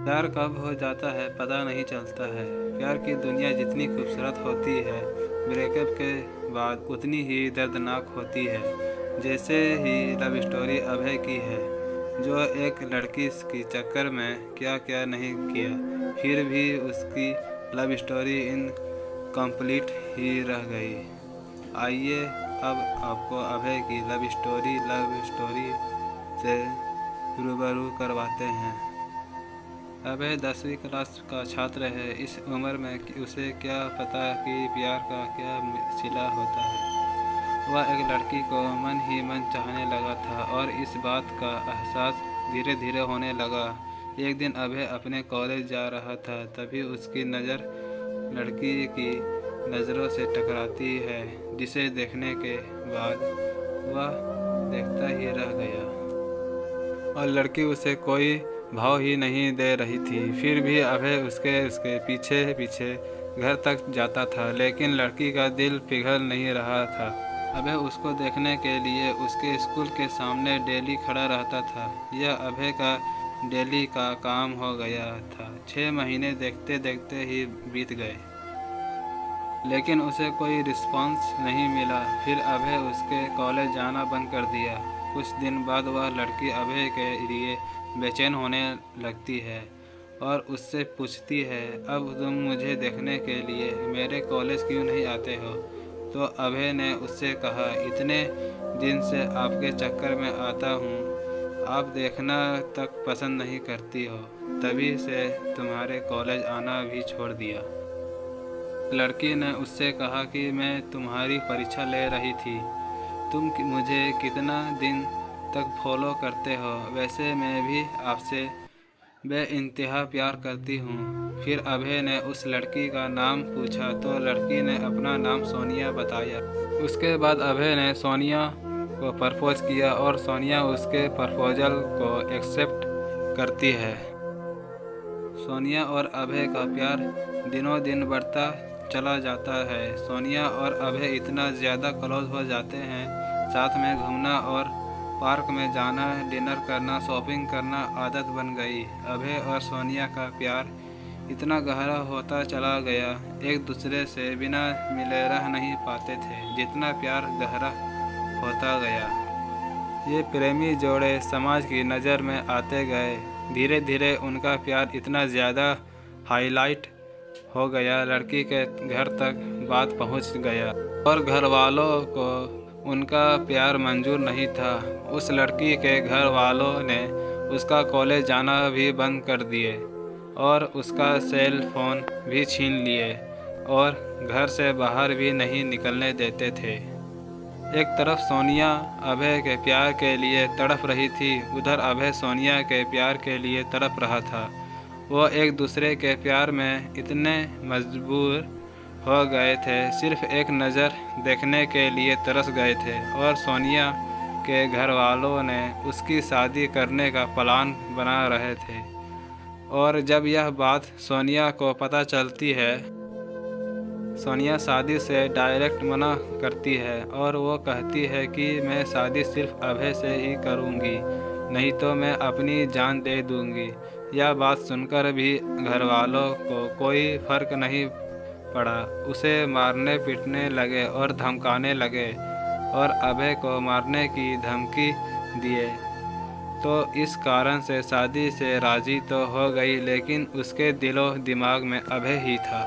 प्यार कब हो जाता है पता नहीं चलता है। प्यार की दुनिया जितनी खूबसूरत होती है, ब्रेकअप के बाद उतनी ही दर्दनाक होती है। जैसे ही लव स्टोरी अभय की है, जो एक लड़की के चक्कर में क्या क्या नहीं किया, फिर भी उसकी लव स्टोरी इनकम्प्लीट ही रह गई। आइए अब आपको अभय की लव स्टोरी से रूबरू करवाते हैं। अभय 10वीं क्लास का छात्र है। इस उम्र में उसे क्या पता कि प्यार का क्या सिला होता है। वह एक लड़की को मन ही मन चाहने लगा था और इस बात का एहसास धीरे धीरे होने लगा। एक दिन अभय अपने कॉलेज जा रहा था, तभी उसकी नज़र लड़की की नज़रों से टकराती है, जिसे देखने के बाद वह देखता ही रह गया और लड़की उसे कोई भाव ही नहीं दे रही थी। फिर भी अभय उसके पीछे पीछे घर तक जाता था, लेकिन लड़की का दिल पिघल नहीं रहा था। अभय उसको देखने के लिए उसके स्कूल के सामने डेली खड़ा रहता था। यह अभय का डेली का काम हो गया था। 6 महीने देखते देखते ही बीत गए, लेकिन उसे कोई रिस्पॉन्स नहीं मिला। फिर अभय उसके कॉलेज जाना बंद कर दिया। कुछ दिन बाद वह लड़की अभय के लिए बेचैन होने लगती है और उससे पूछती है, अब तुम मुझे देखने के लिए मेरे कॉलेज क्यों नहीं आते हो? तो अभय ने उससे कहा, इतने दिन से आपके चक्कर में आता हूँ, आप देखना तक पसंद नहीं करती हो, तभी से तुम्हारे कॉलेज आना भी छोड़ दिया। लड़की ने उससे कहा कि मैं तुम्हारी परीक्षा ले रही थी, तुम मुझे कितना दिन तक फॉलो करते हो? वैसे मैं भी आपसे बेइंतहा प्यार करती हूँ। फिर अभय ने उस लड़की का नाम पूछा तो लड़की ने अपना नाम सोनिया बताया। उसके बाद अभय ने सोनिया को प्रपोज किया और सोनिया उसके प्रपोजल को एक्सेप्ट करती है। सोनिया और अभय का प्यार दिनों दिन बढ़ता चला जाता है। सोनिया और अभय इतना ज़्यादा क्लोज हो जाते हैं, साथ में घूमना और पार्क में जाना, डिनर करना, शॉपिंग करना आदत बन गई। अभय और सोनिया का प्यार इतना गहरा होता चला गया, एक दूसरे से बिना मिले रह नहीं पाते थे। जितना प्यार गहरा होता गया, ये प्रेमी जोड़े समाज की नज़र में आते गए। धीरे धीरे उनका प्यार इतना ज़्यादा हाईलाइट हो गया, लड़की के घर तक बात पहुंच गया और घर वालों को उनका प्यार मंजूर नहीं था। उस लड़की के घर वालों ने उसका कॉलेज जाना भी बंद कर दिए और उसका सेल फोन भी छीन लिए और घर से बाहर भी नहीं निकलने देते थे। एक तरफ सोनिया अभय के प्यार के लिए तड़प रही थी, उधर अभय सोनिया के प्यार के लिए तड़प रहा था। वो एक दूसरे के प्यार में इतने मजबूर हो गए थे, सिर्फ एक नज़र देखने के लिए तरस गए थे और सोनिया के घर वालों ने उसकी शादी करने का प्लान बना रहे थे। और जब यह बात सोनिया को पता चलती है, सोनिया शादी से डायरेक्ट मना करती है और वो कहती है कि मैं शादी सिर्फ अभय से ही करूँगी, नहीं तो मैं अपनी जान दे दूँगी। यह बात सुनकर भी घर वालों को कोई फ़र्क नहीं पड़ा। उसे मारने पीटने लगे और धमकाने लगे और अभय को मारने की धमकी दिए। तो इस कारण से शादी से राज़ी तो हो गई, लेकिन उसके दिलो दिमाग में अभय ही था।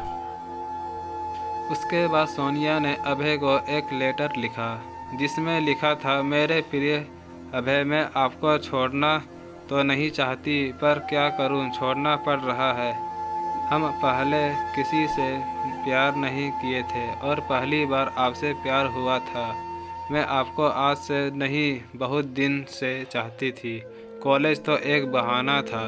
उसके बाद सोनिया ने अभय को एक लेटर लिखा, जिसमें लिखा था, मेरे प्रिय अभय, मैं आपको छोड़ना तो नहीं चाहती, पर क्या करूं, छोड़ना पड़ रहा है। हम पहले किसी से प्यार नहीं किए थे और पहली बार आपसे प्यार हुआ था। मैं आपको आज से नहीं, बहुत दिन से चाहती थी। कॉलेज तो एक बहाना था।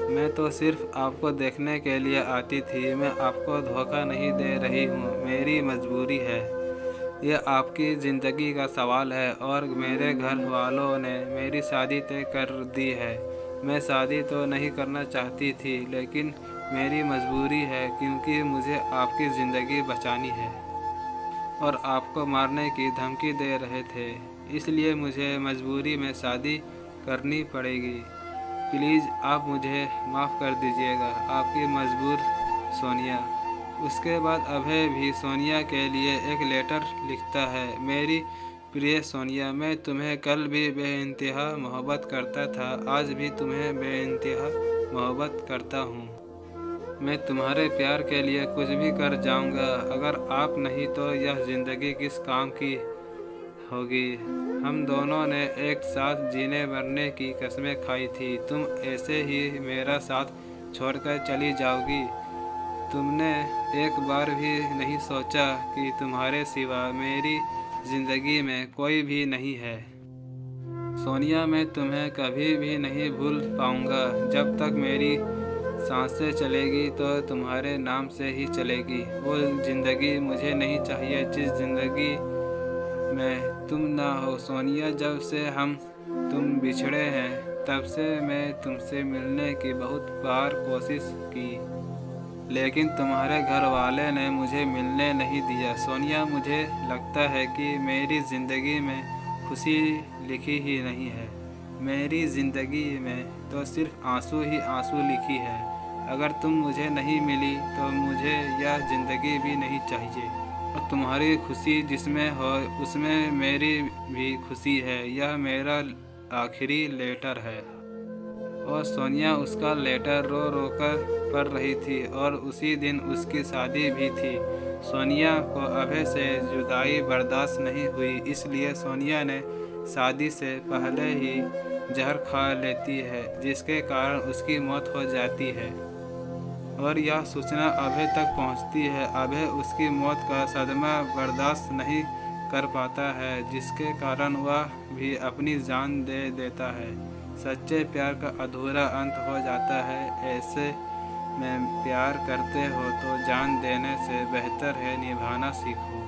मैं तो सिर्फ आपको देखने के लिए आती थी। मैं आपको धोखा नहीं दे रही हूँ, मेरी मजबूरी है। यह आपकी ज़िंदगी का सवाल है और मेरे घर वालों ने मेरी शादी तय कर दी है। मैं शादी तो नहीं करना चाहती थी, लेकिन मेरी मजबूरी है, क्योंकि मुझे आपकी ज़िंदगी बचानी है और आपको मारने की धमकी दे रहे थे, इसलिए मुझे मजबूरी में शादी करनी पड़ेगी। प्लीज़ आप मुझे माफ़ कर दीजिएगा। आपकी मजबूर सोनिया। उसके बाद अभय भी सोनिया के लिए एक लेटर लिखता है। मेरी प्रिय सोनिया, मैं तुम्हें कल भी बेइंतहा मोहब्बत करता था, आज भी तुम्हें बेइंतहा मोहब्बत करता हूँ। मैं तुम्हारे प्यार के लिए कुछ भी कर जाऊँगा। अगर आप नहीं तो यह ज़िंदगी किस काम की होगी। हम दोनों ने एक साथ जीने मरने की कसमें खाई थी। तुम ऐसे ही मेरा साथ छोड़कर चली जाओगी। तुमने एक बार भी नहीं सोचा कि तुम्हारे सिवा मेरी ज़िंदगी में कोई भी नहीं है। सोनिया, मैं तुम्हें कभी भी नहीं भूल पाऊँगा। जब तक मेरी सांसें चलेगी तो तुम्हारे नाम से ही चलेगी। वो ज़िंदगी मुझे नहीं चाहिए जिस ज़िंदगी में तुम ना हो। सोनिया, जब से तुम बिछड़े हैं तब से मैं तुमसे मिलने की बहुत बार कोशिश की, लेकिन तुम्हारे घर वाले ने मुझे मिलने नहीं दिया। सोनिया, मुझे लगता है कि मेरी ज़िंदगी में खुशी लिखी ही नहीं है। मेरी ज़िंदगी में तो सिर्फ आंसू ही आंसू लिखी है। अगर तुम मुझे नहीं मिली तो मुझे यह ज़िंदगी भी नहीं चाहिए। और तुम्हारी खुशी जिसमें हो उसमें मेरी भी खुशी है। यह मेरा आखिरी लेटर है। और सोनिया उसका लेटर रो रो कर पढ़ रही थी और उसी दिन उसकी शादी भी थी। सोनिया को अभय से जुदाई बर्दाश्त नहीं हुई, इसलिए सोनिया ने शादी से पहले ही जहर खा लेती है, जिसके कारण उसकी मौत हो जाती है। और यह सूचना अभय तक पहुंचती है। अभय उसकी मौत का सदमा बर्दाश्त नहीं कर पाता है, जिसके कारण वह भी अपनी जान दे देता है। सच्चे प्यार का अधूरा अंत हो जाता है। ऐसे में प्यार करते हो तो जान देने से बेहतर है निभाना सीखो।